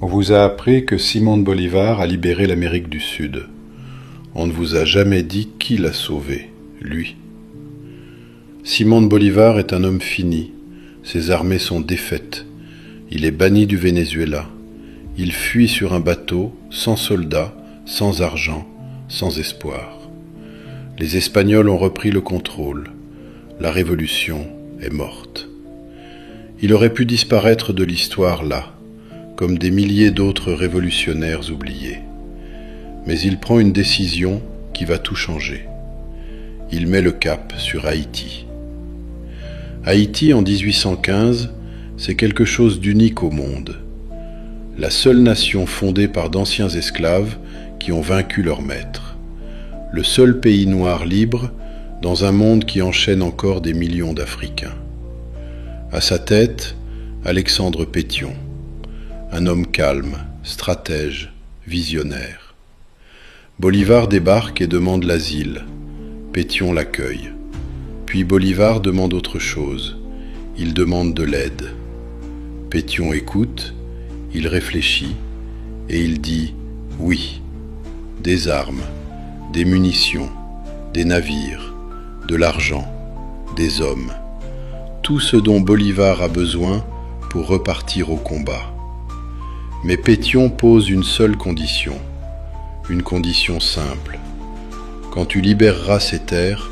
On vous a appris que Simón de Bolivar a libéré l'Amérique du Sud. On ne vous a jamais dit qui l'a sauvé, lui. Simón de Bolivar est un homme fini. Ses armées sont défaites. Il est banni du Venezuela. Il fuit sur un bateau, sans soldats, sans argent, sans espoir. Les Espagnols ont repris le contrôle. La révolution est morte. Il aurait pu disparaître de l'histoire là, comme des milliers d'autres révolutionnaires oubliés. Mais il prend une décision qui va tout changer. Il met le cap sur Haïti. Haïti en 1815, c'est quelque chose d'unique au monde. La seule nation fondée par d'anciens esclaves qui ont vaincu leur maître. Le seul pays noir libre dans un monde qui enchaîne encore des millions d'Africains. À sa tête, Alexandre Pétion, un homme calme, stratège, visionnaire. Bolivar débarque et demande l'asile. Pétion l'accueille. Puis Bolivar demande autre chose. Il demande de l'aide. Pétion écoute, il réfléchit et il dit « oui ». Des armes, des munitions, des navires, de l'argent, des hommes. Tout ce dont Bolivar a besoin pour repartir au combat. Mais Pétion pose une seule condition, une condition simple. Quand tu libéreras ces terres,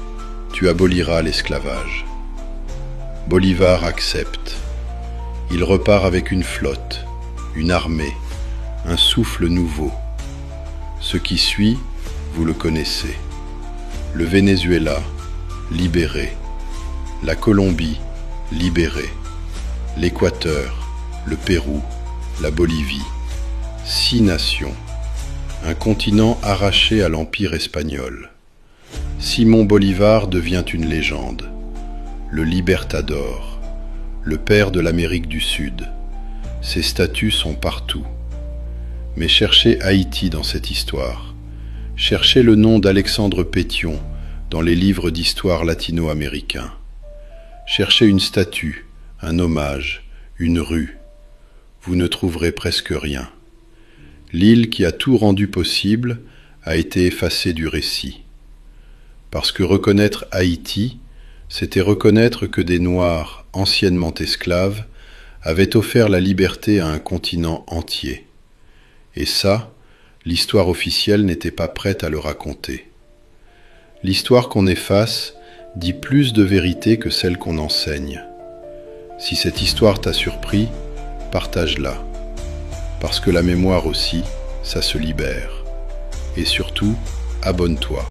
tu aboliras l'esclavage. Bolivar accepte. Il repart avec une flotte, une armée, un souffle nouveau. Ce qui suit, vous le connaissez. Le Venezuela, libéré. La Colombie, libérée. L'Équateur, le Pérou, la Bolivie. 6 nations. Un continent arraché à l'Empire espagnol. Simón Bolivar devient une légende. Le Libertador, le père de l'Amérique du Sud. Ses statues sont partout. Mais cherchez Haïti dans cette histoire. Cherchez le nom d'Alexandre Pétion dans les livres d'histoire latino-américains. Cherchez une statue, un hommage, une rue. Vous ne trouverez presque rien. L'île qui a tout rendu possible a été effacée du récit. Parce que reconnaître Haïti, c'était reconnaître que des Noirs, anciennement esclaves, avaient offert la liberté à un continent entier. Et ça, l'histoire officielle n'était pas prête à le raconter. L'histoire qu'on efface dit plus de vérité que celle qu'on enseigne. Si cette histoire t'a surpris, partage-la. Parce que la mémoire aussi, ça se libère. Et surtout, abonne-toi.